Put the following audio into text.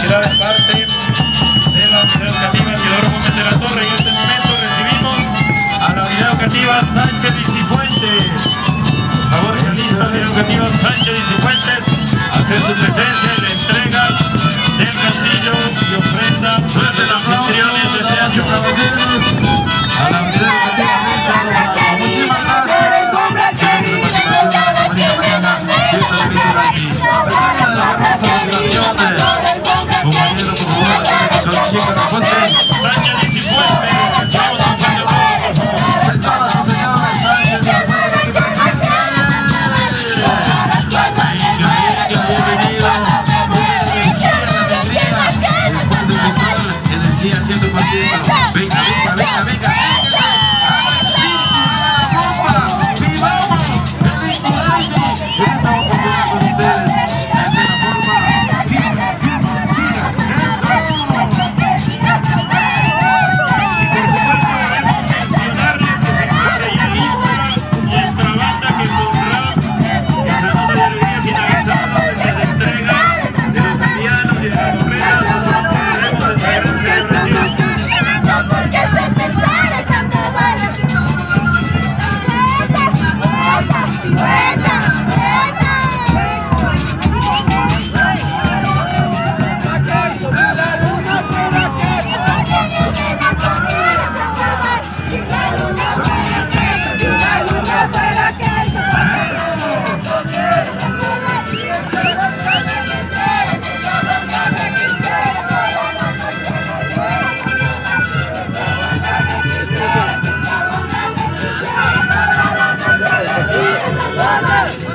será de parte de la unidad educativa Teodoro Gómez de la Torre. Y en este momento recibimos a la unidad educativa Sánchez y Cifuentes. Por favor, se alista la unidad educativa Sánchez y Cifuentes a hacer su presencia en la entrega del castillo y ofrenda a los anfitriones de este año. A la unidad educativa, muchísimas gracias. Sánchez y Cifuentes, recibimos un fuerte aplauso. Señoras y señores, Sánchez y Cifuentes aquí presente. Bienvenido. Energía haciendo el partido. Venga. ¡Vamos!